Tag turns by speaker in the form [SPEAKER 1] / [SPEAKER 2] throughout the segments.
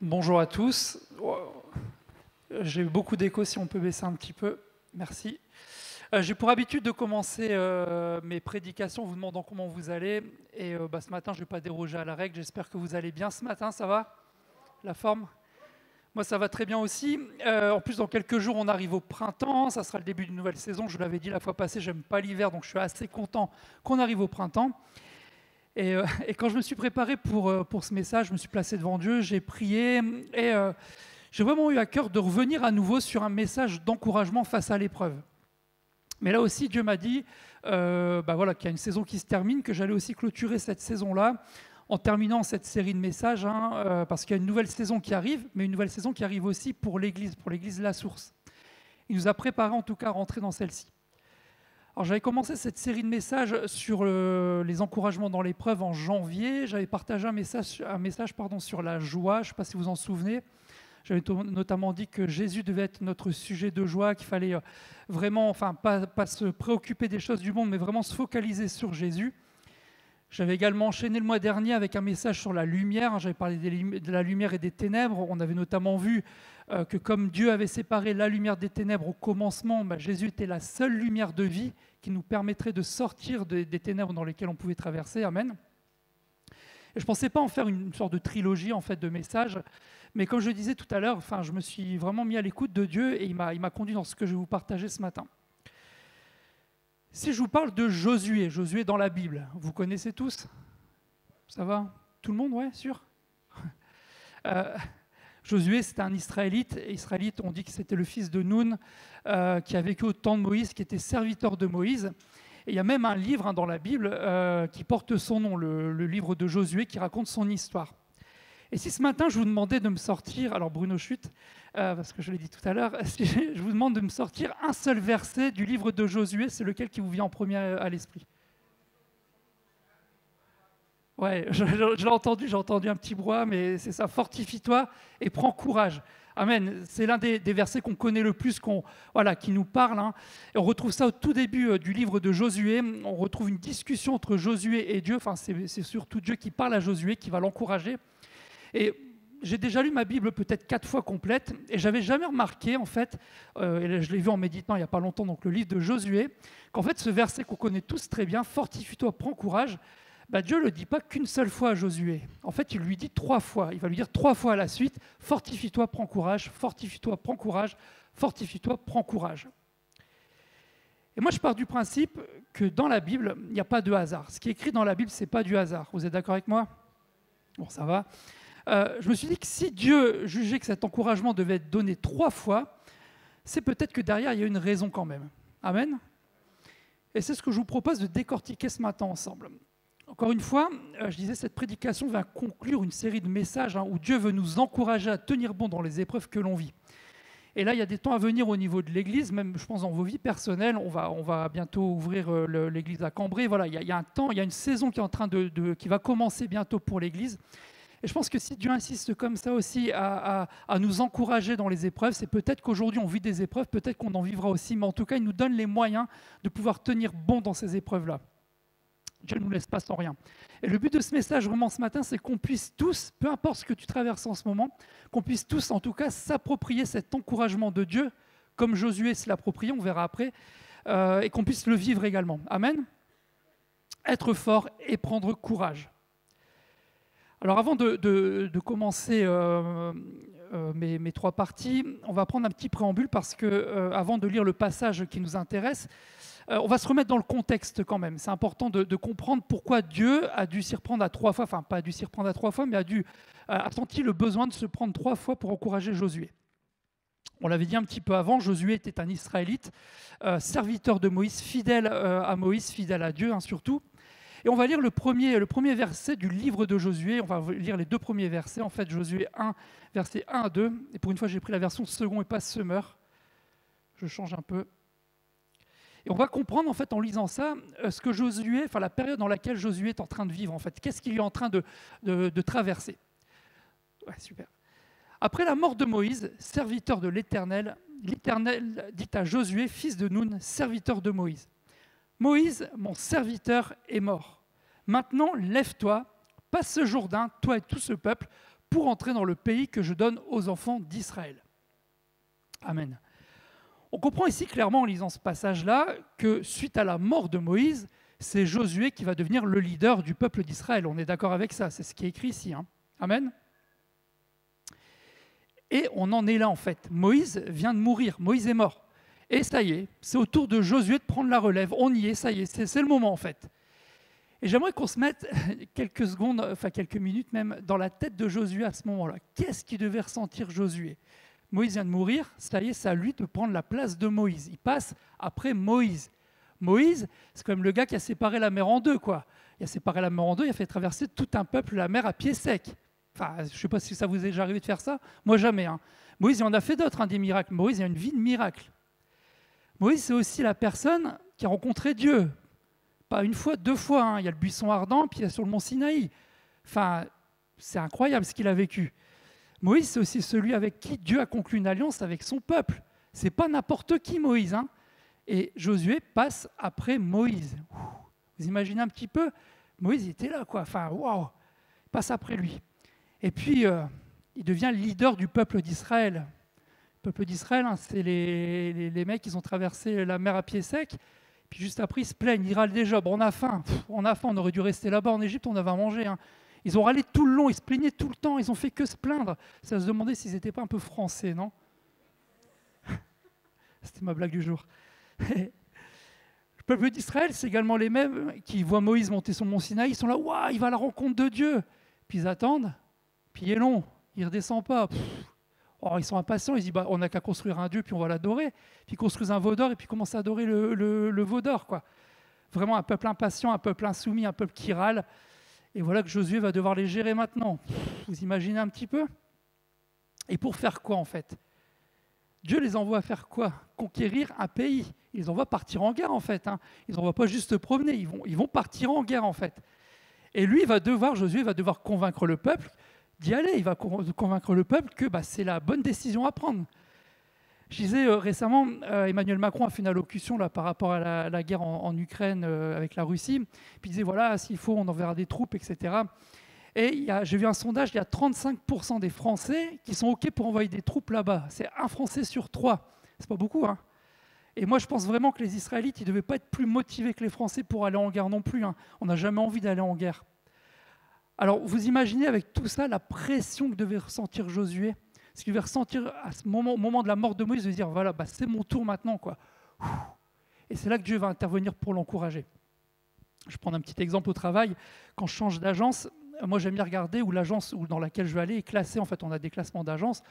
[SPEAKER 1] Bonjour à tous. J'ai eu beaucoup d'écho, si on peut baisser un petit peu. Merci. J'ai pour habitude de commencer mes prédications en vous demandant comment vous allez. Et ce matin, je ne vais pas déroger à la règle. J'espère que vous allez bien ce matin. Ça va? La forme? Moi, ça va très bien aussi. En plus, dans quelques jours, on arrive au printemps. Ça sera le début d'une nouvelle saison. Je vous l'avais dit la fois passée, j'aime pas l'hiver, donc je suis assez content qu'on arrive au printemps. Et quand je me suis préparé pour ce message, je me suis placé devant Dieu, j'ai prié et j'ai vraiment eu à cœur de revenir à nouveau sur un message d'encouragement face à l'épreuve. Mais là aussi, Dieu m'a dit qu'il y a une saison qui se termine, que j'allais aussi clôturer cette saison-là en terminant cette série de messages, parce qu'il y a une nouvelle saison qui arrive, mais une nouvelle saison qui arrive aussi pour l'Église La Source. Il nous a préparé en tout cas à rentrer dans celle-ci. Alors, j'avais commencé cette série de messages sur les encouragements dans l'épreuve en janvier. J'avais partagé un message sur la joie, je ne sais pas si vous en souvenez. J'avais notamment dit que Jésus devait être notre sujet de joie, qu'il fallait vraiment, pas se préoccuper des choses du monde, mais vraiment se focaliser sur Jésus. J'avais également enchaîné le mois dernier avec un message sur la lumière. J'avais parlé de la lumière et des ténèbres. On avait notamment vu que comme Dieu avait séparé la lumière des ténèbres au commencement, Jésus était la seule lumière de vie qui nous permettrait de sortir des ténèbres dans lesquelles on pouvait traverser. Amen. Et je ne pensais pas en faire une sorte de trilogie en fait, de messages, mais comme je le disais tout à l'heure, je me suis vraiment mis à l'écoute de Dieu et il m'a conduit dans ce que je vais vous partager ce matin. Si je vous parle de Josué dans la Bible, vous connaissez tous? Ça va? Tout le monde, ouais, sûr? Josué, c'était un Israélite. Israélite, on dit que c'était le fils de Nun, qui a vécu au temps de Moïse, qui était serviteur de Moïse. Et il y a même un livre dans la Bible qui porte son nom, le livre de Josué, qui raconte son histoire. Et si ce matin, je vous demandais de me sortir, alors Bruno chute, parce que je l'ai dit tout à l'heure, si je vous demande de me sortir un seul verset du livre de Josué, c'est lequel qui vous vient en premier à l'esprit? Ouais, je l'ai entendu, j'ai entendu un petit brouhaha, mais c'est ça, fortifie-toi et prends courage. Amen. C'est l'un des versets qu'on connaît le plus, qui nous parle. Et on retrouve ça au tout début du livre de Josué. On retrouve une discussion entre Josué et Dieu. C'est surtout Dieu qui parle à Josué, qui va l'encourager. Et j'ai déjà lu ma Bible peut-être 4 fois complète, et j'avais jamais remarqué, en fait, et je l'ai vu en méditant il n'y a pas longtemps, donc le livre de Josué, qu'en fait ce verset qu'on connaît tous très bien, fortifie-toi, prends courage, Dieu ne le dit pas qu'une seule fois à Josué. En fait, il lui dit 3 fois. Il va lui dire 3 fois à la suite, fortifie-toi, prends courage, fortifie-toi, prends courage, fortifie-toi, prends courage. Et moi, je pars du principe que dans la Bible, il n'y a pas de hasard. Ce qui est écrit dans la Bible, ce n'est pas du hasard. Vous êtes d'accord avec moi? Bon, ça va. Je me suis dit que si Dieu jugeait que cet encouragement devait être donné 3 fois, c'est peut-être que derrière, il y a une raison quand même. Amen. Et c'est ce que je vous propose de décortiquer ce matin ensemble. Encore une fois, je disais, cette prédication va conclure une série de messages où Dieu veut nous encourager à tenir bon dans les épreuves que l'on vit. Et là, il y a des temps à venir au niveau de l'Église, même je pense dans vos vies personnelles. On va bientôt ouvrir l'Église à Cambrai. Voilà, il y a un temps, il y a une saison qui est en train qui va commencer bientôt pour l'Église. Et je pense que si Dieu insiste comme ça aussi à nous encourager dans les épreuves, c'est peut-être qu'aujourd'hui on vit des épreuves, peut-être qu'on en vivra aussi, mais en tout cas, il nous donne les moyens de pouvoir tenir bon dans ces épreuves-là. Dieu ne nous laisse pas sans rien. Et le but de ce message vraiment ce matin, c'est qu'on puisse tous, peu importe ce que tu traverses en ce moment, qu'on puisse tous en tout cas s'approprier cet encouragement de Dieu, comme Josué se l'approprie, on verra après, et qu'on puisse le vivre également. Amen. Être fort et prendre courage. Alors avant de commencer mes 3 parties, on va prendre un petit préambule parce que avant de lire le passage qui nous intéresse, on va se remettre dans le contexte quand même. C'est important de comprendre pourquoi Dieu a dû s'y reprendre à 3 fois, enfin pas dû s'y reprendre à 3 fois, mais a senti le besoin de se prendre 3 fois pour encourager Josué. On l'avait dit un petit peu avant, Josué était un Israélite, serviteur de Moïse, fidèle à Moïse, fidèle à Dieu surtout. Et on va lire le premier verset du livre de Josué. On va lire les 2 premiers versets. En fait, Josué 1, versets 1 à 2. Et pour une fois, j'ai pris la version second et pas Summer. Je change un peu. Et on va comprendre, en fait, en lisant ça, ce que Josué, la période dans laquelle Josué est en train de vivre, en fait. Qu'est-ce qu'il est en train de traverser? Ouais, super. Après la mort de Moïse, serviteur de l'Éternel, l'Éternel dit à Josué, fils de Nun, serviteur de Moïse: Moïse, mon serviteur, est mort. Maintenant, lève-toi, passe ce Jourdain, toi et tout ce peuple, pour entrer dans le pays que je donne aux enfants d'Israël. » Amen. On comprend ici clairement en lisant ce passage-là que suite à la mort de Moïse, c'est Josué qui va devenir le leader du peuple d'Israël. On est d'accord avec ça, c'est ce qui est écrit ici. Hein. Amen. Et on en est là en fait. Moïse vient de mourir, Moïse est mort. Et ça y est, c'est au tour de Josué de prendre la relève. On y est, ça y est, c'est le moment en fait. Et j'aimerais qu'on se mette quelques secondes, enfin quelques minutes même, dans la tête de Josué à ce moment-là. Qu'est-ce qu'il devait ressentir Josué ? Moïse vient de mourir, ça y est, c'est à lui de prendre la place de Moïse. Il passe après Moïse. Moïse, c'est quand même le gars qui a séparé la mer en deux, quoi. Il a séparé la mer en deux, il a fait traverser tout un peuple la mer à pied sec. Enfin, je ne sais pas si ça vous est déjà arrivé de faire ça. Moi, jamais. Hein. Moïse, il en a fait d'autres, hein, des miracles. Moïse, il a une vie de miracle. Moïse, c'est aussi la personne qui a rencontré Dieu. Pas une fois, deux fois. Hein. Il y a le buisson ardent, puis il y a sur le mont Sinaï. Enfin, c'est incroyable ce qu'il a vécu. Moïse, c'est aussi celui avec qui Dieu a conclu une alliance avec son peuple. C'est pas n'importe qui, Moïse. Hein. Et Josué passe après Moïse. Vous imaginez un petit peu ? Moïse, il était là, quoi. Enfin, waouh, il passe après lui. Et puis, il devient leader du peuple d'Israël. Le peuple d'Israël, hein, c'est les mecs qui ont traversé la mer à pied sec. Puis juste après, ils se plaignent, ils râlent déjà. Bon, on a faim, on aurait dû rester là-bas en Égypte, on avait à manger. Hein. Ils ont râlé tout le long, ils se plaignaient tout le temps, ils ont fait que se plaindre. Ça se demandait s'ils n'étaient pas un peu français, non ? C'était ma blague du jour. Le peuple d'Israël, c'est également les mêmes qui voient Moïse monter sur le mont Sinaï. Ils sont là, waouh, il va à la rencontre de Dieu. Puis ils attendent, puis il est long, il ne redescend pas. Oh, ils sont impatients, ils disent, bah, on n'a qu'à construire un Dieu, puis on va l'adorer. Puis ils construisent un veau d'or, et puis ils commencent à adorer le veau d'or, quoi. Vraiment un peuple impatient, un peuple insoumis, un peuple qui râle. Et voilà que Josué va devoir les gérer maintenant. Vous imaginez un petit peu ? Et pour faire quoi, en fait ? Dieu les envoie faire quoi ? Conquérir un pays. Il les envoie partir en guerre, en fait. Hein. Il ne les envoie pas juste se promener, ils vont partir en guerre, en fait. Et lui, Josué va devoir convaincre le peuple d'y aller. Il va convaincre le peuple que c'est la bonne décision à prendre. Je disais récemment, Emmanuel Macron a fait une allocution là, par rapport à la guerre en Ukraine avec la Russie. Puis il disait, voilà, s'il faut, on enverra des troupes, etc. Et j'ai vu un sondage, il y a 35% des Français qui sont OK pour envoyer des troupes là-bas. C'est un Français sur 3. C'est pas beaucoup, hein. Et moi, je pense vraiment que les Israélites, ils ne devaient pas être plus motivés que les Français pour aller en guerre non plus. Hein. On n'a jamais envie d'aller en guerre. Alors, vous imaginez avec tout ça la pression que devait ressentir Josué, ce qu'il devait ressentir à ce moment, au moment de la mort de Moïse, de dire, voilà, c'est mon tour maintenant, quoi. Et c'est là que Dieu va intervenir pour l'encourager. Je vais prendre un petit exemple au travail. Quand je change d'agence, moi, j'aime bien regarder où l'agence dans laquelle je vais aller est classée. En fait, on a des classements d'agences.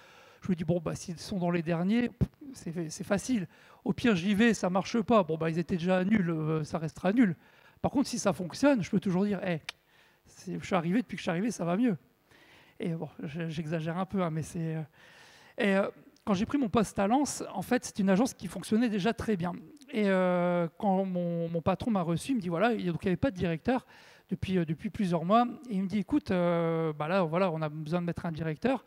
[SPEAKER 1] Je me dis, bon, s'ils sont dans les derniers, c'est facile. Au pire, j'y vais, ça ne marche pas. Bon, ils étaient déjà nuls, ça restera nul. Par contre, si ça fonctionne, je peux toujours dire, je suis arrivé, depuis que je suis arrivé, ça va mieux. Et bon, j'exagère un peu, hein, mais c'est... quand j'ai pris mon poste à Lens, en fait, c'est une agence qui fonctionnait déjà très bien. Et quand mon patron m'a reçu, il me dit, voilà, il n'y avait pas de directeur depuis plusieurs mois. Et il me dit, écoute, là, voilà, on a besoin de mettre un directeur.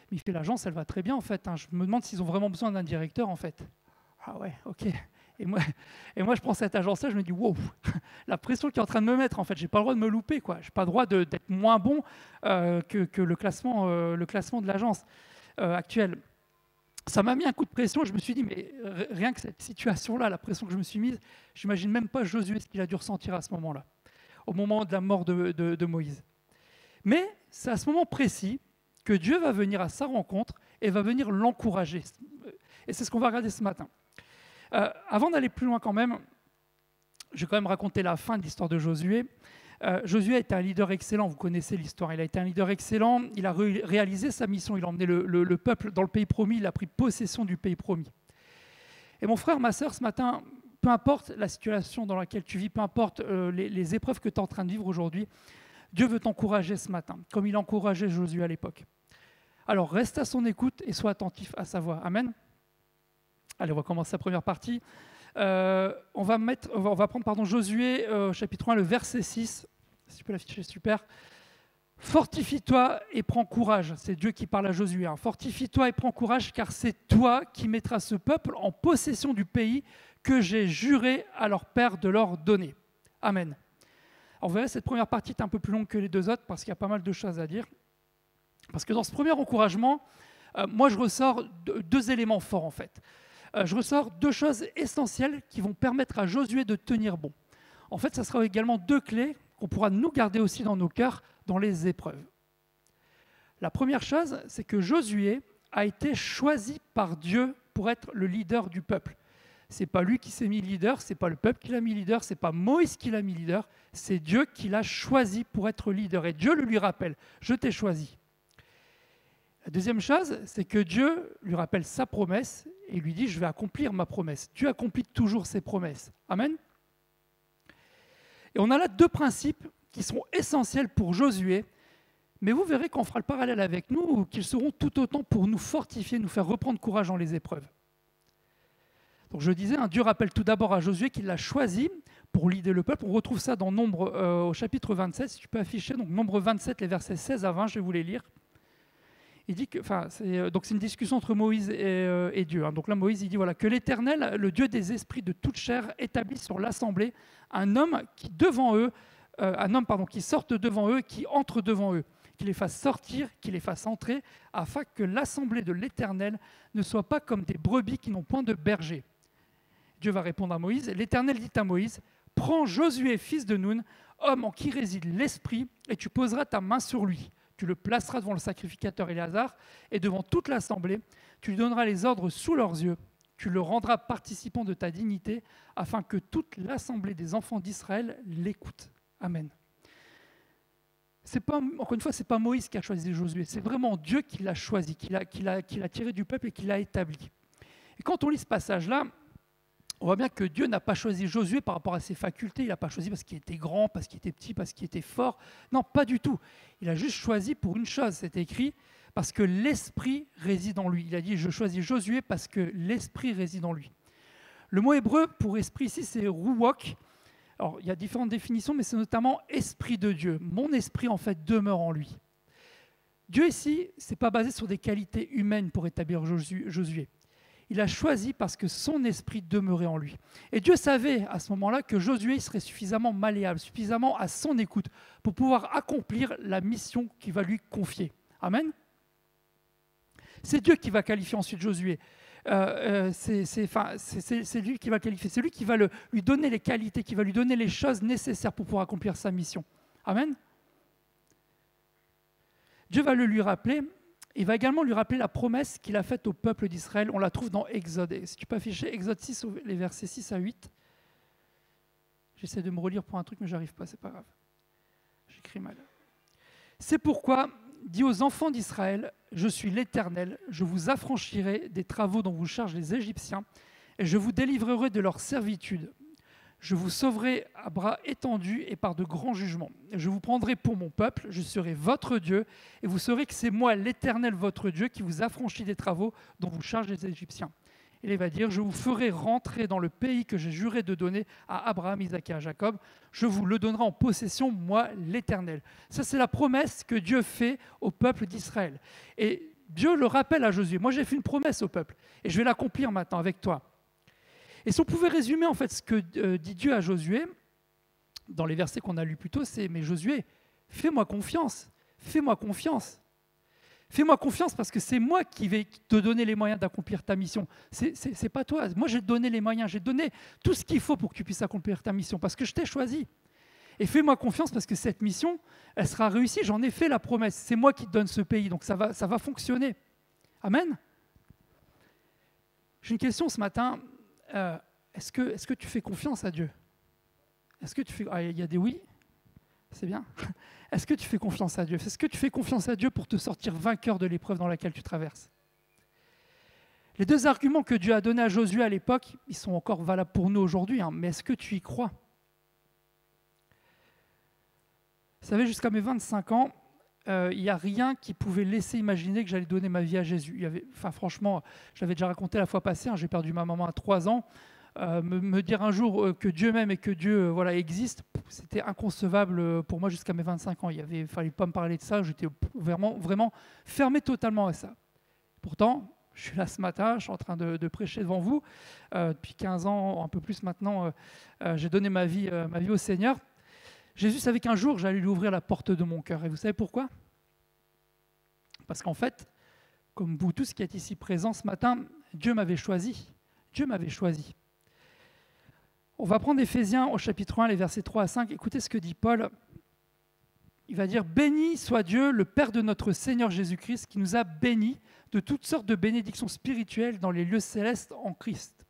[SPEAKER 1] Mais il fait, l'agence, elle va très bien, en fait. Hein. Je me demande s'ils ont vraiment besoin d'un directeur, en fait. Ah ouais, ok. Et moi, je prends cette agence-là, je me dis, wow, la pression qui est en train de me mettre, en fait, j'ai pas le droit de me louper, quoi. J'ai pas le droit d'être moins bon que le classement de l'agence actuelle. Ça m'a mis un coup de pression, je me suis dit, mais rien que cette situation-là, la pression que je me suis mise, j'imagine même pas Josué ce qu'il a dû ressentir à ce moment-là, au moment de la mort de Moïse. Mais c'est à ce moment précis que Dieu va venir à sa rencontre et va venir l'encourager. Et c'est ce qu'on va regarder ce matin. Avant d'aller plus loin quand même, je vais quand même raconter la fin de l'histoire de Josué. Josué a été un leader excellent, vous connaissez l'histoire, il a été un leader excellent, il a réalisé sa mission, il a emmené le peuple dans le pays promis, il a pris possession du pays promis. Et mon frère, ma sœur, ce matin, peu importe la situation dans laquelle tu vis, peu importe les épreuves que tu es en train de vivre aujourd'hui, Dieu veut t'encourager ce matin, comme il a encouragé Josué à l'époque. Alors reste à son écoute et sois attentif à sa voix. Amen. Allez, on va commencer la première partie. On va prendre Josué, chapitre 1, le verset 6. Si tu peux l'afficher, super. Fortifie-toi et prends courage. C'est Dieu qui parle à Josué. Hein. Fortifie-toi et prends courage, car c'est toi qui mettras ce peuple en possession du pays que j'ai juré à leur père de leur donner. Amen. Alors, vous verrez, cette première partie est un peu plus longue que les deux autres, parce qu'il y a pas mal de choses à dire. Parce que dans ce premier encouragement, moi je ressors deux éléments forts en fait. Je ressors deux choses essentielles qui vont permettre à Josué de tenir bon. En fait, ça sera également deux clés qu'on pourra nous garder aussi dans nos cœurs dans les épreuves. La première chose, c'est que Josué a été choisi par Dieu pour être le leader du peuple. Ce n'est pas lui qui s'est mis leader, ce n'est pas le peuple qui l'a mis leader, ce n'est pas Moïse qui l'a mis leader, c'est Dieu qui l'a choisi pour être leader. Et Dieu le lui rappelle, je t'ai choisi. La deuxième chose, c'est que Dieu lui rappelle sa promesse et lui dit, je vais accomplir ma promesse. Dieu accomplit toujours ses promesses. Amen. Et on a là deux principes qui sont essentiels pour Josué, mais vous verrez qu'on fera le parallèle avec nous, qu'ils seront tout autant pour nous fortifier, nous faire reprendre courage dans les épreuves. Donc je disais, Dieu rappelle tout d'abord à Josué qu'il l'a choisi pour leader le peuple. On retrouve ça dans Nombre au chapitre 27, si tu peux afficher, donc Nombre 27, les versets 16 à 20, je vais vous les lire. Il dit que, c'est une discussion entre Moïse et Dieu. Donc là, Moïse, il dit voilà, que l'Éternel, le Dieu des esprits de toute chair, établisse sur l'assemblée un homme qui sorte devant eux, qui entre devant eux, qui les fasse sortir, qui les fasse entrer, afin que l'assemblée de l'Éternel ne soit pas comme des brebis qui n'ont point de berger. Dieu va répondre à Moïse. L'Éternel dit à Moïse, prends Josué, fils de Nun, homme en qui réside l'Esprit, et tu poseras ta main sur lui. Tu le placeras devant le sacrificateur Éléazar et devant toute l'assemblée. Tu lui donneras les ordres sous leurs yeux. Tu le rendras participant de ta dignité, afin que toute l'assemblée des enfants d'Israël l'écoute. Amen. Encore une fois, ce n'est pas Moïse qui a choisi Josué, c'est vraiment Dieu qui l'a choisi, qui l'a tiré du peuple et qui l'a établi. Et quand on lit ce passage-là, on voit bien que Dieu n'a pas choisi Josué par rapport à ses facultés, il n'a pas choisi parce qu'il était grand, parce qu'il était petit, parce qu'il était fort. Non, pas du tout. Il a juste choisi pour une chose, c'est écrit, parce que l'Esprit réside en lui. Il a dit, je choisis Josué parce que l'Esprit réside en lui. Le mot hébreu pour esprit ici, c'est ruach. Alors, il y a différentes définitions, mais c'est notamment esprit de Dieu. Mon esprit, en fait, demeure en lui. Dieu ici, ce n'est pas basé sur des qualités humaines pour établir Josué. Il a choisi parce que son esprit demeurait en lui. Et Dieu savait à ce moment-là que Josué serait suffisamment malléable, suffisamment à son écoute pour pouvoir accomplir la mission qu'il va lui confier. Amen. C'est Dieu qui va qualifier ensuite Josué. C'est lui qui va qualifier, c'est lui qui va lui donner les qualités, qui va lui donner les choses nécessaires pour pouvoir accomplir sa mission. Amen. Dieu va le lui rappeler. Il va également lui rappeler la promesse qu'il a faite au peuple d'Israël. On la trouve dans Exode. Et si tu peux afficher Exode 6, les versets 6 à 8. J'essaie de me relire pour un truc, mais je n'arrive pas, c'est pas grave. J'écris mal. C'est pourquoi, dit aux enfants d'Israël, je suis l'Éternel, je vous affranchirai des travaux dont vous chargent les Égyptiens, et je vous délivrerai de leur servitude. Je vous sauverai à bras étendus et par de grands jugements. Je vous prendrai pour mon peuple, je serai votre Dieu, et vous saurez que c'est moi, l'Éternel, votre Dieu, qui vous affranchit des travaux dont vous chargent les Égyptiens. Et il va dire, je vous ferai rentrer dans le pays que j'ai juré de donner à Abraham, Isaac et à Jacob. Je vous le donnerai en possession, moi, l'Éternel. Ça, c'est la promesse que Dieu fait au peuple d'Israël. Et Dieu le rappelle à Josué. Moi, j'ai fait une promesse au peuple, et je vais l'accomplir maintenant avec toi. Et si on pouvait résumer en fait ce que dit Dieu à Josué, dans les versets qu'on a lus plus tôt, c'est « Mais Josué, fais-moi confiance, fais-moi confiance. Fais-moi confiance parce que c'est moi qui vais te donner les moyens d'accomplir ta mission. C'est pas toi. Moi, j'ai donné les moyens, j'ai donné tout ce qu'il faut pour que tu puisses accomplir ta mission parce que je t'ai choisi. Et fais-moi confiance parce que cette mission, elle sera réussie. J'en ai fait la promesse. C'est moi qui te donne ce pays, donc ça va fonctionner. Amen. J'ai une question ce matin. Est-ce que tu fais confiance à Dieu? Est-ce que tu fais... Ah, il y a des oui, c'est bien. Est-ce que tu fais confiance à Dieu? Est-ce que tu fais confiance à Dieu pour te sortir vainqueur de l'épreuve dans laquelle tu traverses? Les deux arguments que Dieu a donnés à Josué à l'époque, ils sont encore valables pour nous aujourd'hui, mais est-ce que tu y crois? Vous savez, jusqu'à mes 25 ans, il n'y a rien qui pouvait laisser imaginer que j'allais donner ma vie à Jésus. Franchement, je l'avais déjà raconté la fois passée, j'ai perdu ma maman à 3 ans. Me dire un jour que Dieu m'aime et que Dieu existe, c'était inconcevable pour moi jusqu'à mes 25 ans. Il fallait pas me parler de ça, j'étais vraiment fermé totalement à ça. Pourtant, je suis là ce matin, je suis en train de prêcher devant vous. Depuis 15 ans, un peu plus maintenant, j'ai donné ma vie au Seigneur. Jésus savait qu'un jour, j'allais lui ouvrir la porte de mon cœur. Et vous savez pourquoi? Parce qu'en fait, comme vous tous qui êtes ici présents ce matin, Dieu m'avait choisi. Dieu m'avait choisi. On va prendre Éphésiens au chapitre 1, les versets 3 à 5. Écoutez ce que dit Paul. Il va dire « Béni soit Dieu, le Père de notre Seigneur Jésus-Christ, qui nous a bénis de toutes sortes de bénédictions spirituelles dans les lieux célestes en Christ. »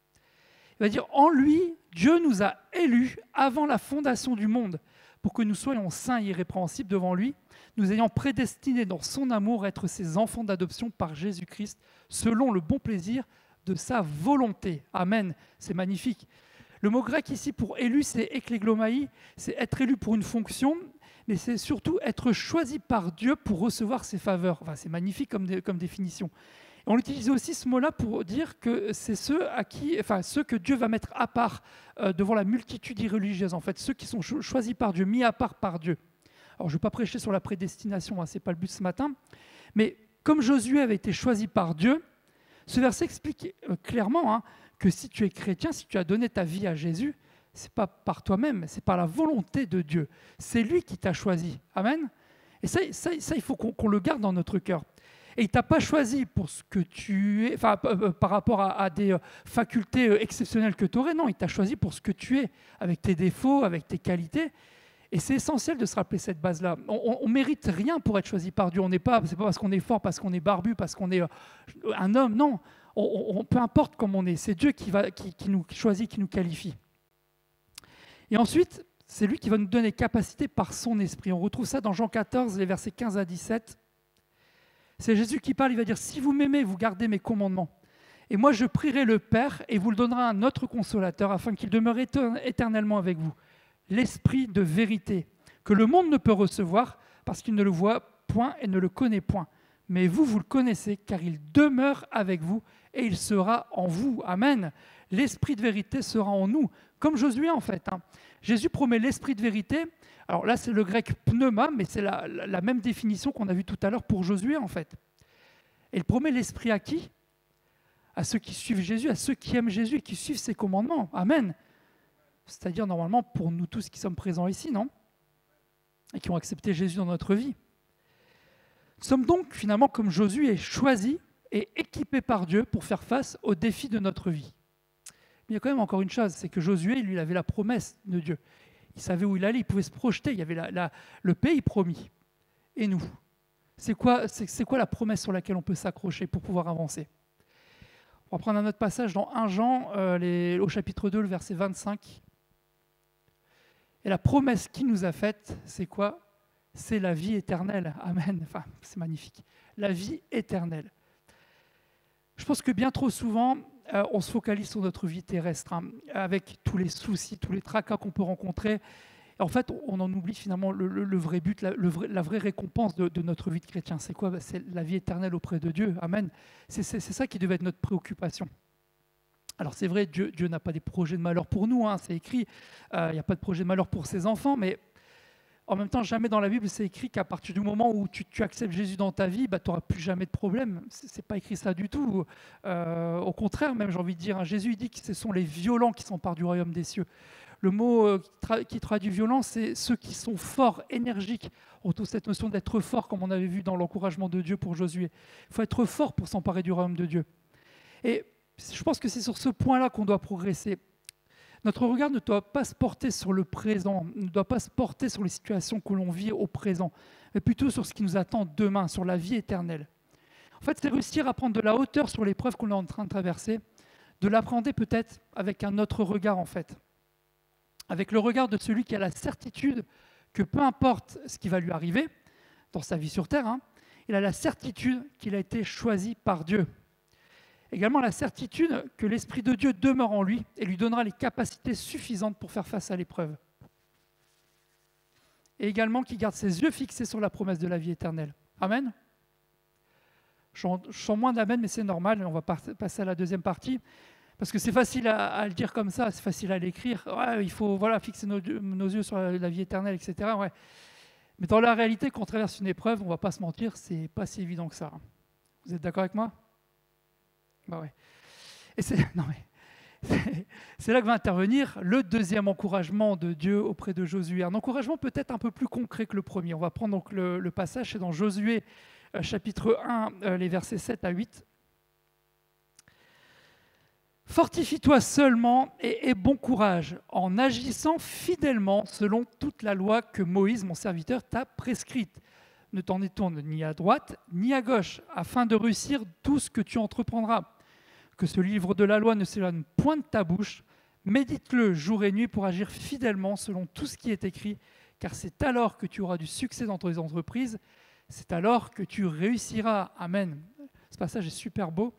[SPEAKER 1] Il va dire « En lui, Dieu nous a élus avant la fondation du monde, pour que nous soyons saints et irrépréhensibles devant lui, nous ayant prédestinés dans son amour à être ses enfants d'adoption par Jésus-Christ, selon le bon plaisir de sa volonté. » Amen. C'est magnifique. Le mot grec ici pour élu, c'est ekléglomai, c'est être élu pour une fonction, mais c'est surtout être choisi par Dieu pour recevoir ses faveurs. Enfin, c'est magnifique comme définition. Et on utilise aussi ce mot-là pour dire que c'est ceux que Dieu va mettre à part devant la multitude irreligieuse, en fait, ceux qui sont choisis par Dieu, mis à part par Dieu. Alors, je ne vais pas prêcher sur la prédestination, ce n'est pas le but ce matin, mais comme Josué avait été choisi par Dieu, ce verset explique clairement que si tu es chrétien, si tu as donné ta vie à Jésus, ce n'est pas par toi-même, c'est par la volonté de Dieu. C'est lui qui t'a choisi. Amen. Et ça il faut qu'on le garde dans notre cœur. Et il ne t'a pas choisi pour ce que tu es, par rapport à des facultés exceptionnelles que tu aurais. Non, il t'a choisi pour ce que tu es, avec tes défauts, avec tes qualités. Et c'est essentiel de se rappeler cette base-là. On ne mérite rien pour être choisi par Dieu. C'est pas parce qu'on est fort, parce qu'on est barbu, parce qu'on est un homme. Non, peu importe comment on est. C'est Dieu qui nous choisit, qui nous qualifie. Et ensuite, c'est lui qui va nous donner capacité par son esprit. On retrouve ça dans Jean 14, les versets 15 à 17. C'est Jésus qui parle, il va dire « Si vous m'aimez, vous gardez mes commandements. Et moi, je prierai le Père et vous le donnera un autre consolateur afin qu'il demeure éternellement avec vous. L'esprit de vérité, que le monde ne peut recevoir parce qu'il ne le voit point et ne le connaît point. Mais vous, vous le connaissez car il demeure avec vous et il sera en vous. » Amen. L'esprit de vérité sera en nous, comme Josué en fait. Jésus promet l'esprit de vérité. Alors là, c'est le grec pneuma, mais c'est la même définition qu'on a vue tout à l'heure pour Josué en fait. Et il promet l'esprit à qui? À ceux qui suivent Jésus, à ceux qui aiment Jésus et qui suivent ses commandements. Amen. C'est-à-dire normalement pour nous tous qui sommes présents ici, non? Et qui ont accepté Jésus dans notre vie. Nous sommes donc finalement comme Josué choisis et équipés par Dieu pour faire face aux défis de notre vie. Mais il y a quand même encore une chose, c'est que Josué, lui, il avait la promesse de Dieu. Il savait où il allait, il pouvait se projeter, il y avait le pays promis. Et nous, c'est quoi la promesse sur laquelle on peut s'accrocher pour pouvoir avancer? On va prendre un autre passage dans 1 Jean, au chapitre 2, le verset 25. Et la promesse qu'il nous a faite, c'est quoi? C'est la vie éternelle. Amen. Enfin, c'est magnifique. La vie éternelle. Je pense que bien trop souvent, on se focalise sur notre vie terrestre, avec tous les soucis, tous les tracas qu'on peut rencontrer. Et en fait, on en oublie finalement le vrai but, la vraie récompense de notre vie de chrétien. C'est quoi? C'est la vie éternelle auprès de Dieu. Amen. C'est ça qui devait être notre préoccupation. Alors c'est vrai, Dieu n'a pas des projets de malheur pour nous, c'est écrit. Il n'y a pas de projet de malheur pour ses enfants, mais en même temps, jamais dans la Bible, c'est écrit qu'à partir du moment où tu acceptes Jésus dans ta vie, tu n'auras plus jamais de problème. Ce n'est pas écrit ça du tout. Au contraire, même, j'ai envie de dire, Jésus il dit que ce sont les violents qui s'emparent du royaume des cieux. Le mot qui traduit violent, c'est ceux qui sont forts, énergiques. On retrouve cette notion d'être fort, comme on avait vu dans l'encouragement de Dieu pour Josué. Il faut être fort pour s'emparer du royaume de Dieu. Et je pense que c'est sur ce point-là qu'on doit progresser. Notre regard ne doit pas se porter sur le présent, ne doit pas se porter sur les situations que l'on vit au présent, mais plutôt sur ce qui nous attend demain, sur la vie éternelle. En fait, c'est réussir à prendre de la hauteur sur l'épreuve qu'on est en train de traverser, de l'appréhender peut-être avec un autre regard en fait, avec le regard de celui qui a la certitude que peu importe ce qui va lui arriver dans sa vie sur terre, il a la certitude qu'il a été choisi par Dieu. Également la certitude que l'Esprit de Dieu demeure en lui et lui donnera les capacités suffisantes pour faire face à l'épreuve. Et également qu'il garde ses yeux fixés sur la promesse de la vie éternelle. Amen. Je sens moins d'amen, mais c'est normal. On va passer à la deuxième partie. Parce que c'est facile à le dire comme ça, c'est facile à l'écrire. Ouais, il faut fixer nos yeux sur la vie éternelle, etc. Ouais. Mais dans la réalité, quand on traverse une épreuve, on ne va pas se mentir, c'est pas si évident que ça. Vous êtes d'accord avec moi? Bah ouais. Et c'est là que va intervenir le deuxième encouragement de Dieu auprès de Josué. Un encouragement peut-être un peu plus concret que le premier. On va prendre donc le passage, c'est dans Josué chapitre 1, les versets 7 à 8. Fortifie-toi seulement et aie bon courage en agissant fidèlement selon toute la loi que Moïse, mon serviteur, t'a prescrite. Ne t'en détourne ni à droite ni à gauche, afin de réussir tout ce que tu entreprendras. Que ce livre de la loi ne s'éloigne point de ta bouche, médite-le jour et nuit pour agir fidèlement selon tout ce qui est écrit, car c'est alors que tu auras du succès dans tes entreprises, c'est alors que tu réussiras. Amen. Ce passage est super beau.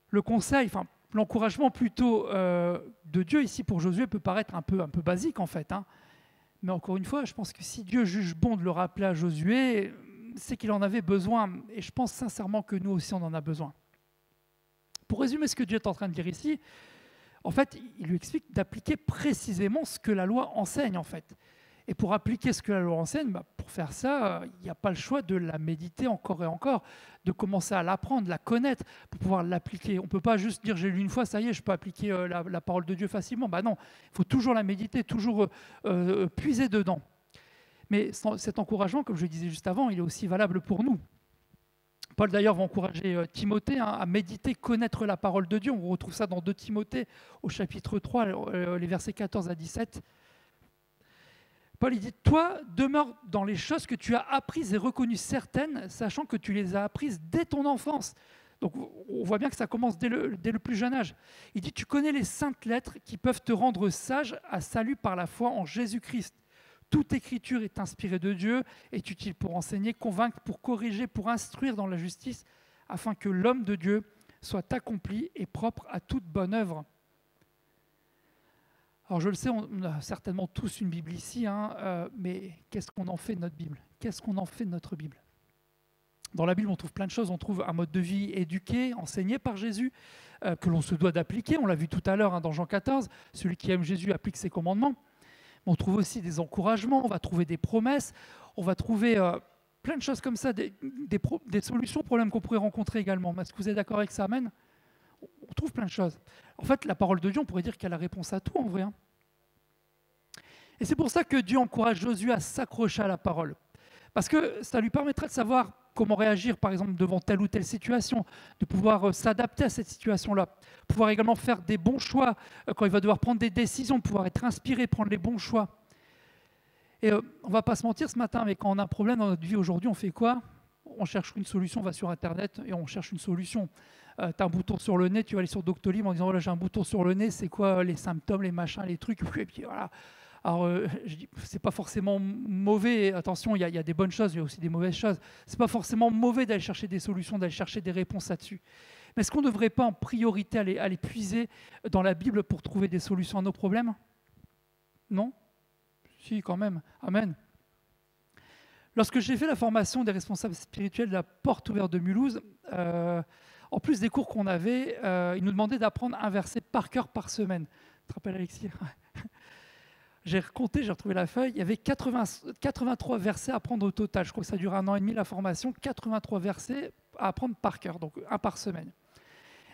[SPEAKER 1] Le conseil, l'encouragement plutôt de Dieu ici pour Josué peut paraître un peu basique en fait. Mais encore une fois, je pense que si Dieu juge bon de le rappeler à Josué, c'est qu'il en avait besoin. Et je pense sincèrement que nous aussi, on en a besoin. Pour résumer ce que Dieu est en train de dire ici, en fait, il lui explique d'appliquer précisément ce que la loi enseigne en fait. Et pour appliquer ce que la loi enseigne, pour faire ça, il n'y a pas le choix de la méditer encore et encore, de commencer à l'apprendre, la connaître, pour pouvoir l'appliquer. On ne peut pas juste dire j'ai lu une fois, ça y est, je peux appliquer la parole de Dieu facilement. Non, il faut toujours la méditer, toujours puiser dedans. Mais cet encouragement, comme je le disais juste avant, il est aussi valable pour nous. Paul d'ailleurs va encourager Timothée à méditer, connaître la parole de Dieu. On retrouve ça dans 2 Timothée au chapitre 3, les versets 14 à 17. Paul il dit, toi, demeure dans les choses que tu as apprises et reconnues certaines, sachant que tu les as apprises dès ton enfance. Donc on voit bien que ça commence dès le plus jeune âge. Il dit, tu connais les saintes lettres qui peuvent te rendre sage à salut par la foi en Jésus-Christ. Toute écriture est inspirée de Dieu, est utile pour enseigner, convaincre, pour corriger, pour instruire dans la justice, afin que l'homme de Dieu soit accompli et propre à toute bonne œuvre. Alors je le sais, on a certainement tous une Bible ici, mais qu'est-ce qu'on en fait de notre Bible? Qu'est-ce qu'on en fait de notre Bible? Dans la Bible, on trouve plein de choses. On trouve un mode de vie éduqué, enseigné par Jésus, que l'on se doit d'appliquer. On l'a vu tout à l'heure dans Jean 14, celui qui aime Jésus applique ses commandements. Mais on trouve aussi des encouragements, on va trouver des promesses, on va trouver plein de choses comme ça, des solutions aux problèmes qu'on pourrait rencontrer également. Est-ce que vous êtes d'accord avec ça? Amen. On trouve plein de choses. En fait, la parole de Dieu, on pourrait dire qu'elle a la réponse à tout en vrai. Et c'est pour ça que Dieu encourage Josué à s'accrocher à la parole. Parce que ça lui permettra de savoir comment réagir, par exemple, devant telle ou telle situation, de pouvoir s'adapter à cette situation-là, pouvoir également faire des bons choix quand il va devoir prendre des décisions, pouvoir être inspiré, prendre les bons choix. Et on ne va pas se mentir ce matin, mais quand on a un problème dans notre vie aujourd'hui, on fait quoi? On cherche une solution, on va sur Internet et on cherche une solution. Tu as un bouton sur le nez, tu vas aller sur Doctolib en disant voilà, j'ai un bouton sur le nez, c'est quoi les symptômes, les machins, les trucs, et puis voilà. Alors, je dis, c'est pas forcément mauvais, attention, il y a des bonnes choses, il y a aussi des mauvaises choses. C'est pas forcément mauvais d'aller chercher des solutions, d'aller chercher des réponses là-dessus. Mais est-ce qu'on ne devrait pas en priorité aller puiser dans la Bible pour trouver des solutions à nos problèmes? Non? Si, quand même. Amen. Lorsque j'ai fait la formation des responsables spirituels de la Porte Ouverte de Mulhouse, en plus des cours qu'on avait, ils nous demandaient d'apprendre un verset par cœur par semaine. Tu te rappelles, Alexis? J'ai recompté, j'ai retrouvé la feuille, il y avait 83 versets à apprendre au total. Je crois que ça dure 1 an et demi la formation, 83 versets à apprendre par cœur, donc un par semaine.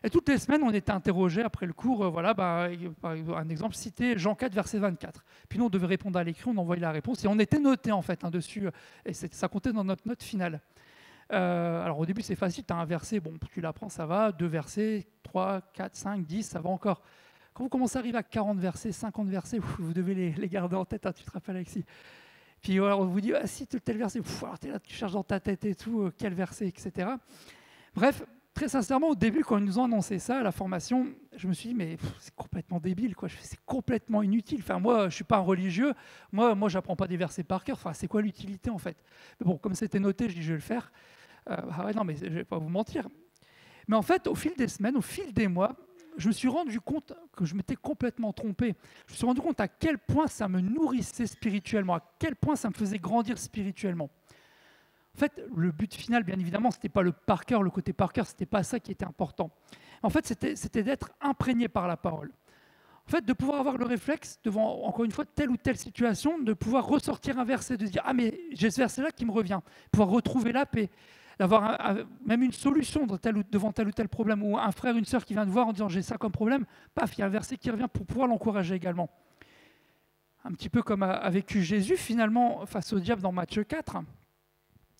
[SPEAKER 1] Et toutes les semaines, on était interrogés après le cours, un exemple, citer Jean 4, verset 24. Puis nous, on devait répondre à l'écrit, on envoyait la réponse, et on était noté en fait dessus, et ça comptait dans notre note finale. Alors au début, c'est facile, tu as un verset, bon, tu l'apprends, ça va, 2 versets, 3, 4, 5, 10, ça va encore. Quand vous commencez à arriver à 40 versets, 50 versets, vous devez les garder en tête, tu te rappelles Alexis. Puis on vous dit, si tel verset, alors tu es là, tu cherches dans ta tête et tout, quel verset, etc. Bref, très sincèrement, au début, quand ils nous ont annoncé ça à la formation, je me suis dit, mais c'est complètement débile, quoi. C'est complètement inutile. Enfin, moi, je ne suis pas un religieux, moi je n'apprends pas des versets par cœur, enfin, c'est quoi l'utilité en fait? Mais bon, comme c'était noté, je dis, je vais le faire. Non, mais je ne vais pas vous mentir. Mais en fait, au fil des semaines, au fil des mois, je me suis rendu compte que je m'étais complètement trompé. Je me suis rendu compte à quel point ça me nourrissait spirituellement, à quel point ça me faisait grandir spirituellement. En fait, le but final, bien évidemment, ce n'était pas le par cœur, le côté par cœur, ce n'était pas ça qui était important. En fait, c'était d'être imprégné par la parole. En fait, de pouvoir avoir le réflexe, devant, encore une fois, telle ou telle situation, de pouvoir ressortir un verset, de se dire « Ah, mais j'ai ce verset-là qui me revient », pouvoir retrouver la paix, d'avoir même une solution devant tel ou tel problème, ou un frère, une sœur qui vient te voir en disant « j'ai ça comme problème », paf, il y a un verset qui revient pour pouvoir l'encourager également. Un petit peu comme a vécu Jésus finalement face au diable dans Matthieu 4.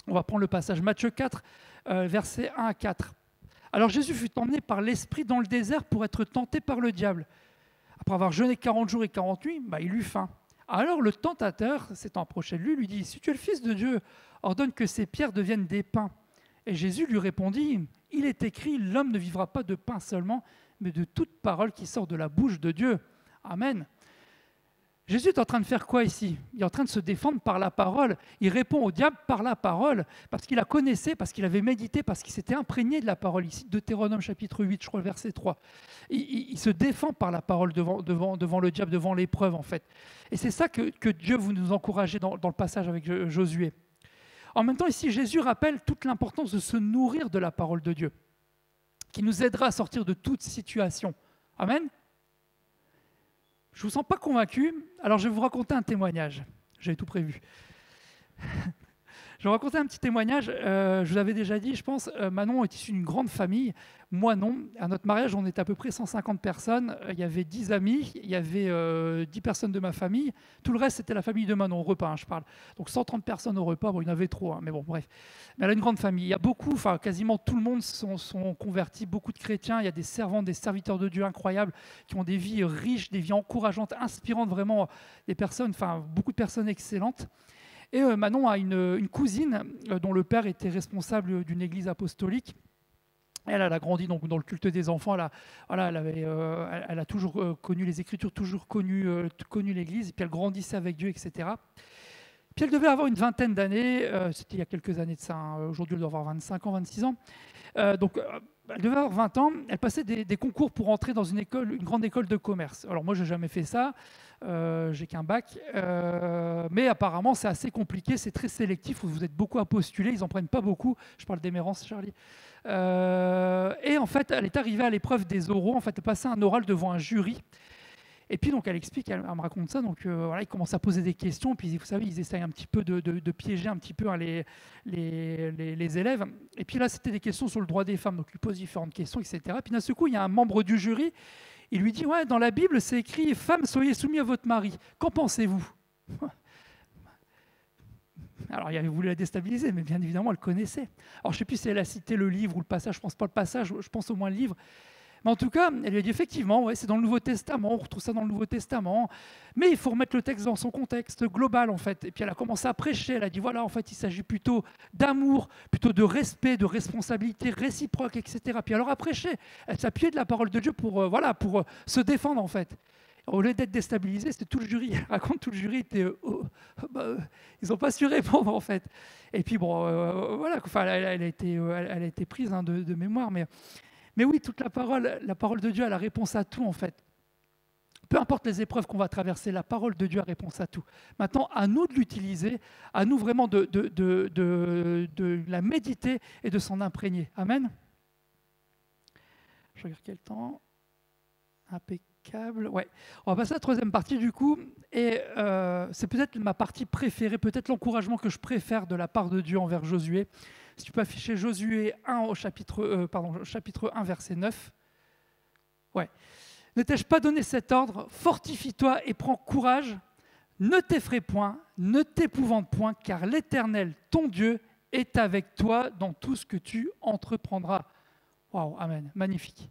[SPEAKER 1] On va prendre le passage Matthieu 4, versets 1 à 4. Alors Jésus fut emmené par l'Esprit dans le désert pour être tenté par le diable. Après avoir jeûné 40 jours et 40 nuits, il eut faim. Alors le tentateur, s'étant approché de lui, lui dit « Si tu es le Fils de Dieu, ordonne que ces pierres deviennent des pains. » Et Jésus lui répondit « Il est écrit, l'homme ne vivra pas de pain seulement, mais de toute parole qui sort de la bouche de Dieu. » Amen. Jésus est en train de faire quoi ici? Il est en train de se défendre par la parole. Il répond au diable par la parole, parce qu'il la connaissait, parce qu'il avait médité, parce qu'il s'était imprégné de la parole. Ici, Deutéronome chapitre 8, je crois, verset 3. Il se défend par la parole devant le diable, devant l'épreuve, en fait. Et c'est ça que Dieu vous nous encourager dans le passage avec Josué. En même temps, ici, Jésus rappelle toute l'importance de se nourrir de la parole de Dieu, qui nous aidera à sortir de toute situation. Amen. Je ne vous sens pas convaincu, alors je vais vous raconter un témoignage. J'avais tout prévu. Je vais vous raconter un petit témoignage. Je vous avais déjà dit, je pense, Manon est issue d'une grande famille. Moi, non. À notre mariage, on était à peu près 150 personnes. Il y avait 10 amis, il y avait 10 personnes de ma famille. Tout le reste, c'était la famille de Manon, au repas, je parle. Donc 130 personnes au repas. Bon, il y en avait trop, mais bon, bref. Mais elle a une grande famille. Il y a beaucoup, quasiment tout le monde sont convertis, beaucoup de chrétiens. Il y a des servantes, des serviteurs de Dieu incroyables qui ont des vies riches, des vies encourageantes, inspirantes, vraiment, des personnes, beaucoup de personnes excellentes. Et Manon a une cousine dont le père était responsable d'une église apostolique. Elle a grandi donc dans le culte des enfants. Elle a toujours connu les Écritures, toujours connu l'église. Et puis elle grandissait avec Dieu, etc. Puis elle devait avoir une vingtaine d'années. C'était il y a quelques années de ça. Aujourd'hui, elle doit avoir 25 ans, 26 ans. Elle devait avoir 20 ans. Elle passait des concours pour entrer dans une grande école de commerce. Alors moi, je n'ai jamais fait ça. J'ai qu'un bac. Mais apparemment, c'est assez compliqué. C'est très sélectif. Vous êtes beaucoup à postuler. Ils n'en prennent pas beaucoup. Je parle d'émérence, Charlie. Et en fait, elle est arrivée à l'épreuve des oraux. En fait, elle passait un oral devant un jury. Et puis, donc, elle explique, elle me raconte ça. Donc, ils commencent à poser des questions. Puis, vous savez, ils essayent un petit peu de piéger un petit peu les élèves. Et puis là, c'était des questions sur le droit des femmes. Donc, ils posent différentes questions, etc. Puis, d'un seul coup, il y a un membre du jury. Il lui dit, ouais, dans la Bible, c'est écrit, femmes, soyez soumis à votre mari. Qu'en pensez-vous? Alors, il avait voulu la déstabiliser, mais bien évidemment, elle connaissait. Alors, je ne sais plus si elle a cité le livre ou le passage. Je ne pense pas le passage, je pense au moins le livre. Mais en tout cas, elle lui a dit effectivement, ouais, c'est dans le Nouveau Testament, on retrouve ça dans le Nouveau Testament, mais il faut remettre le texte dans son contexte global, en fait. Et puis elle a commencé à prêcher, elle a dit, voilà, en fait, il s'agit plutôt d'amour, plutôt de respect, de responsabilité réciproque, etc. Puis elle leur a prêché, elle s'appuyait de la parole de Dieu pour se défendre, en fait. Au lieu d'être déstabilisé, c'était tout le jury. Elle raconte, tout le jury était... ils n'ont pas su répondre, en fait. Et puis, bon, voilà, elle a été prise de mémoire, mais oui, toute la parole de Dieu a la réponse à tout, en fait. Peu importe les épreuves qu'on va traverser, la parole de Dieu a réponse à tout. Maintenant, à nous de l'utiliser, à nous vraiment de la méditer et de s'en imprégner. Amen. Je regarde quel temps. Impeccable. Ouais. On va passer à la troisième partie, du coup. Et c'est peut-être ma partie préférée, peut-être l'encouragement que je préfère de la part de Dieu envers Josué. Si tu peux afficher Josué 1 au chapitre 1, verset 9. Ouais. Ne t'ai-je pas donné cet ordre? Fortifie-toi et prends courage. Ne t'effraie point, ne t'épouvante point, car l'Éternel, ton Dieu, est avec toi dans tout ce que tu entreprendras. Waouh, amen, magnifique.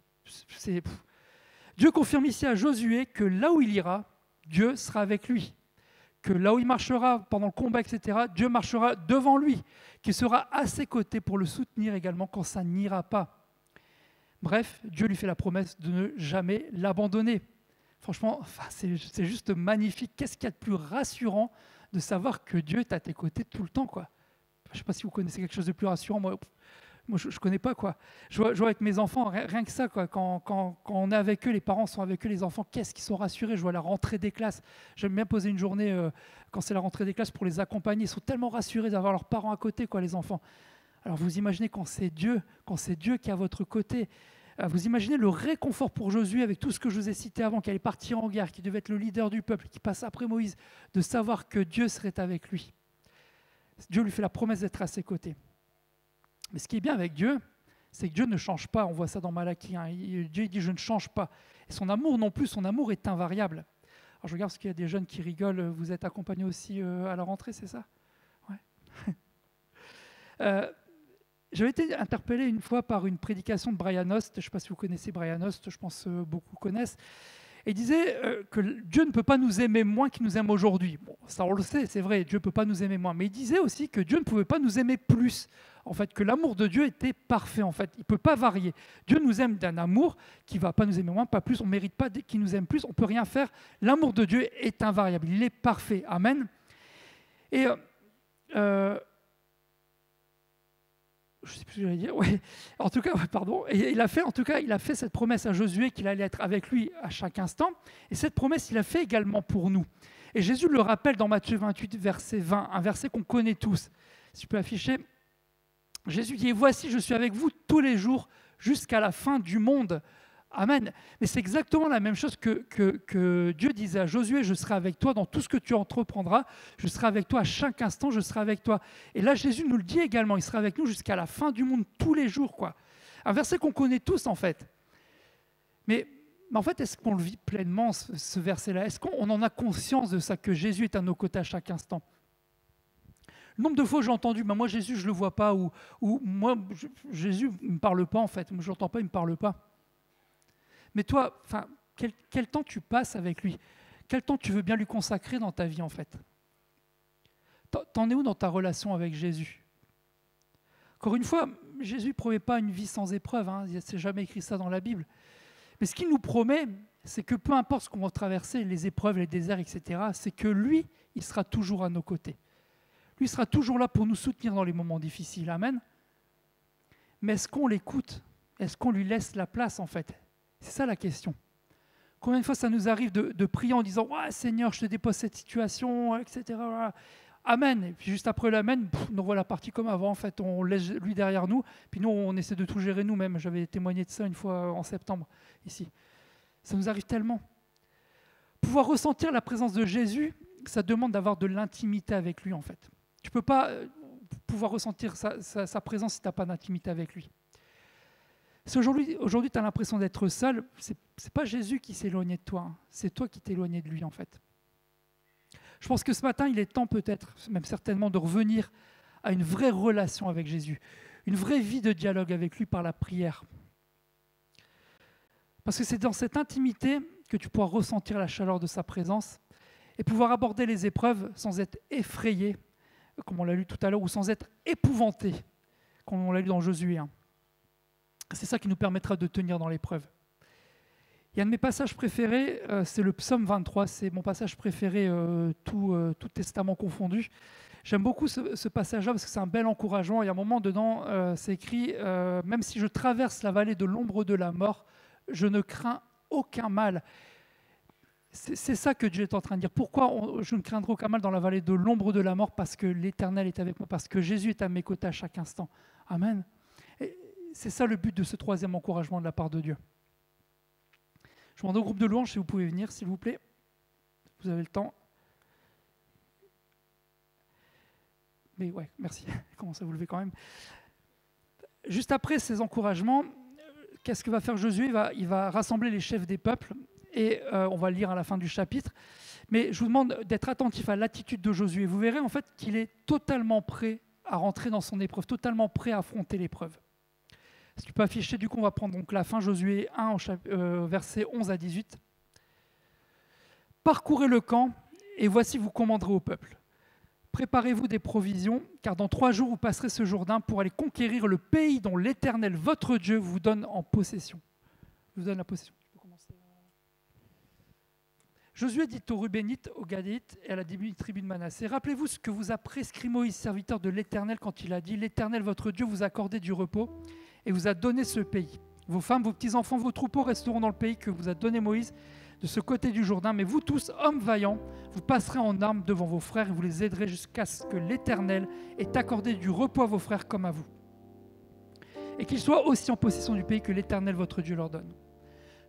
[SPEAKER 1] Dieu confirme ici à Josué que là où il ira, Dieu sera avec lui. Que là où il marchera pendant le combat, etc., Dieu marchera devant lui, qui sera à ses côtés pour le soutenir également quand ça n'ira pas. Bref, Dieu lui fait la promesse de ne jamais l'abandonner. Franchement, c'est juste magnifique. Qu'est-ce qu'il y a de plus rassurant de savoir que Dieu est à tes côtés tout le temps, quoi. Je ne sais pas si vous connaissez quelque chose de plus rassurant. Moi je ne connais pas, quoi. Je vois avec mes enfants, rien que ça, quoi. Quand on est avec eux, les parents sont avec eux, les enfants, qu'est-ce qu'ils sont rassurés. Je vois la rentrée des classes. J'aime bien poser une journée, quand c'est la rentrée des classes, pour les accompagner. Ils sont tellement rassurés d'avoir leurs parents à côté, quoi, les enfants. Alors vous imaginez quand c'est Dieu qui est à votre côté. Vous imaginez le réconfort pour Josué avec tout ce que je vous ai cité avant, qui allait partir en guerre, qui devait être le leader du peuple, qui passe après Moïse, de savoir que Dieu serait avec lui. Dieu lui fait la promesse d'être à ses côtés. Mais ce qui est bien avec Dieu, c'est que Dieu ne change pas. On voit ça dans Malachie. Dieu dit « je ne change pas ». Et son amour non plus, son amour est invariable. Alors je regarde parce qu'il y a des jeunes qui rigolent. Vous êtes accompagnés aussi à la rentrée, c'est ça? Ouais. Euh, J'avais été interpellé une fois par une prédication de Brian Host. Je ne sais pas si vous connaissez Brian Host, je pense que beaucoup connaissent. Et il disait que Dieu ne peut pas nous aimer moins qu'il nous aime aujourd'hui. Bon, ça on le sait, c'est vrai, Dieu ne peut pas nous aimer moins. Mais il disait aussi que Dieu ne pouvait pas nous aimer plus. En fait, que l'amour de Dieu était parfait. En fait, il ne peut pas varier. Dieu nous aime d'un amour qui ne va pas nous aimer moins, pas plus. On ne mérite pas qu'il nous aime plus. On ne peut rien faire. L'amour de Dieu est invariable. Il est parfait. Amen. Et je ne sais plus ce que j'allais dire. Ouais. En tout cas, pardon. Et il a fait cette promesse à Josué qu'il allait être avec lui à chaque instant. Et cette promesse, il l'a fait également pour nous. Et Jésus le rappelle dans Matthieu 28, verset 20, un verset qu'on connaît tous. Si je peux afficher. Jésus dit « Voici, je suis avec vous tous les jours jusqu'à la fin du monde. » Amen. Mais c'est exactement la même chose que Dieu disait à Josué, je serai avec toi dans tout ce que tu entreprendras, je serai avec toi à chaque instant, je serai avec toi. Et là, Jésus nous le dit également, il sera avec nous jusqu'à la fin du monde, tous les jours, quoi. Un verset qu'on connaît tous, en fait. Mais en fait, est-ce qu'on le vit pleinement, ce verset-là? Est-ce qu'on en a conscience de ça, que Jésus est à nos côtés à chaque instant? Le nombre de fois j'ai entendu, moi Jésus, je ne le vois pas, ou moi, Jésus ne me parle pas, en fait. Moi, je ne l'entends pas, il ne me parle pas. Mais toi, quel temps tu passes avec lui? Quel temps tu veux bien lui consacrer dans ta vie, en fait? T'en es où dans ta relation avec Jésus? Encore une fois, Jésus ne promet pas une vie sans épreuve, hein. Il n'y a jamais écrit ça dans la Bible. Mais ce qu'il nous promet, c'est que peu importe ce qu'on va traverser, les épreuves, les déserts, etc., c'est que lui, il sera toujours à nos côtés. Lui sera toujours là pour nous soutenir dans les moments difficiles. Amen. Mais est-ce qu'on l'écoute? Est-ce qu'on lui laisse la place, en fait? C'est ça la question. Combien de fois ça nous arrive de prier en disant ouais, « Seigneur, je te dépose cette situation, etc. » Amen. Et puis juste après l'amen, nous revoilà partis comme avant. En fait, on laisse lui derrière nous. Puis nous, on essaie de tout gérer nous-mêmes. J'avais témoigné de ça une fois en septembre, ici. Ça nous arrive tellement. Pouvoir ressentir la présence de Jésus, ça demande d'avoir de l'intimité avec lui, en fait. Tu ne peux pas pouvoir ressentir sa présence si tu n'as pas d'intimité avec lui. Si aujourd'hui tu as l'impression d'être seul, ce n'est pas Jésus qui s'est éloigné de toi, hein. C'est toi qui t'es éloigné de lui, en fait. Je pense que ce matin, il est temps peut-être, même certainement, de revenir à une vraie relation avec Jésus, une vraie vie de dialogue avec lui par la prière. Parce que c'est dans cette intimité que tu pourras ressentir la chaleur de sa présence et pouvoir aborder les épreuves sans être effrayé, comme on l'a lu tout à l'heure, ou sans être épouvanté, comme on l'a lu dans Josué 1. C'est ça qui nous permettra de tenir dans l'épreuve. Il y a un de mes passages préférés, c'est le psaume 23, c'est mon passage préféré, tout testament confondu. J'aime beaucoup ce passage-là parce que c'est un bel encouragement. Il y a un moment dedans, c'est écrit « Même si je traverse la vallée de l'ombre de la mort, je ne crains aucun mal. » C'est ça que Dieu est en train de dire. Pourquoi je ne craindrai aucun mal dans la vallée de l'ombre de la mort? Parce que l'Éternel est avec moi, parce que Jésus est à mes côtés à chaque instant. Amen. C'est ça le but de ce troisième encouragement de la part de Dieu. Je demande au groupe de louanges si vous pouvez venir, s'il vous plaît. Vous avez le temps. Mais ouais, merci. Commence à vous lever quand même. Juste après ces encouragements, qu'est-ce que va faire Josué? Il va rassembler les chefs des peuples et on va le lire à la fin du chapitre. Mais je vous demande d'être attentif à l'attitude de Josué. Vous verrez en fait qu'il est totalement prêt à rentrer dans son épreuve, totalement prêt à affronter l'épreuve. Si tu peux afficher, du coup, on va prendre donc la fin, Josué 1, versets 11 à 18. « Parcourez le camp, et voici vous commanderez au peuple. Préparez-vous des provisions, car dans 3 jours, vous passerez ce Jourdain pour aller conquérir le pays dont l'Éternel, votre Dieu, vous donne en possession. » Je vous donne la possession. Josué dit aux Rubénites, aux Gadites et à la tribu de Manassé, « Rappelez-vous ce que vous a prescrit Moïse, serviteur de l'Éternel, quand il a dit « L'Éternel, votre Dieu, vous a accordé du repos et vous a donné ce pays. Vos femmes, vos petits-enfants, vos troupeaux resteront dans le pays que vous a donné Moïse de ce côté du Jourdain. Mais vous tous, hommes vaillants, vous passerez en armes devant vos frères et vous les aiderez jusqu'à ce que l'Éternel ait accordé du repos à vos frères comme à vous. Et qu'ils soient aussi en possession du pays que l'Éternel, votre Dieu, leur donne.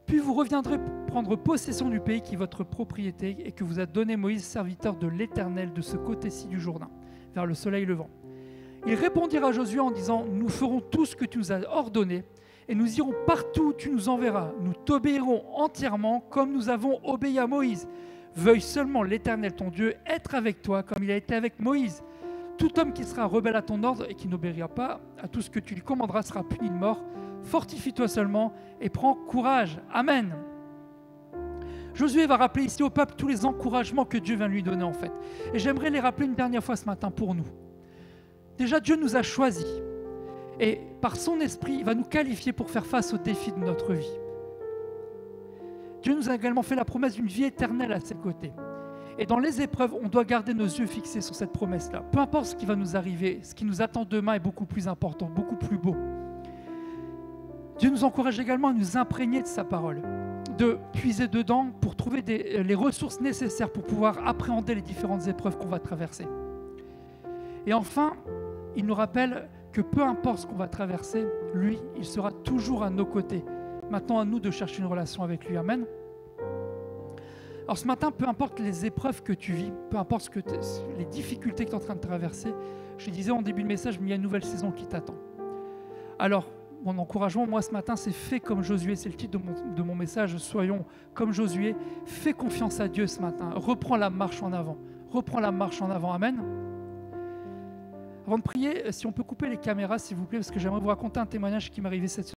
[SPEAKER 1] Puis vous reviendrez prendre possession du pays qui est votre propriété et que vous a donné Moïse, serviteur de l'Éternel, de ce côté-ci du Jourdain, vers le soleil levant. Ils répondirent à Josué en disant « Nous ferons tout ce que tu nous as ordonné et nous irons partout où tu nous enverras. Nous t'obéirons entièrement comme nous avons obéi à Moïse. Veuille seulement l'Éternel ton Dieu être avec toi comme il a été avec Moïse. Tout homme qui sera rebelle à ton ordre et qui n'obéira pas à tout ce que tu lui commanderas sera puni de mort. Fortifie-toi seulement et prends courage. Amen. Josué va rappeler ici au peuple tous les encouragements que Dieu vient lui donner en fait. Et j'aimerais les rappeler une dernière fois ce matin pour nous. Déjà, Dieu nous a choisis. Et par son esprit, il va nous qualifier pour faire face aux défis de notre vie. Dieu nous a également fait la promesse d'une vie éternelle à ses côtés. Et dans les épreuves, on doit garder nos yeux fixés sur cette promesse-là. Peu importe ce qui va nous arriver, ce qui nous attend demain est beaucoup plus important, beaucoup plus beau. Dieu nous encourage également à nous imprégner de sa parole, de puiser dedans pour trouver les ressources nécessaires pour pouvoir appréhender les différentes épreuves qu'on va traverser. Et enfin, il nous rappelle que peu importe ce qu'on va traverser, lui, il sera toujours à nos côtés. Maintenant, à nous de chercher une relation avec lui. Amen. Alors ce matin, peu importe les épreuves que tu vis, peu importe les difficultés que tu es en train de traverser, je disais en début de message, mais il y a une nouvelle saison qui t'attend. Alors, mon encouragement, moi ce matin, c'est fais comme Josué, c'est le titre de mon message, soyons comme Josué, fais confiance à Dieu ce matin, reprends la marche en avant, amen. Avant de prier, si on peut couper les caméras s'il vous plaît, parce que j'aimerais vous raconter un témoignage qui m'est arrivé cette semaine.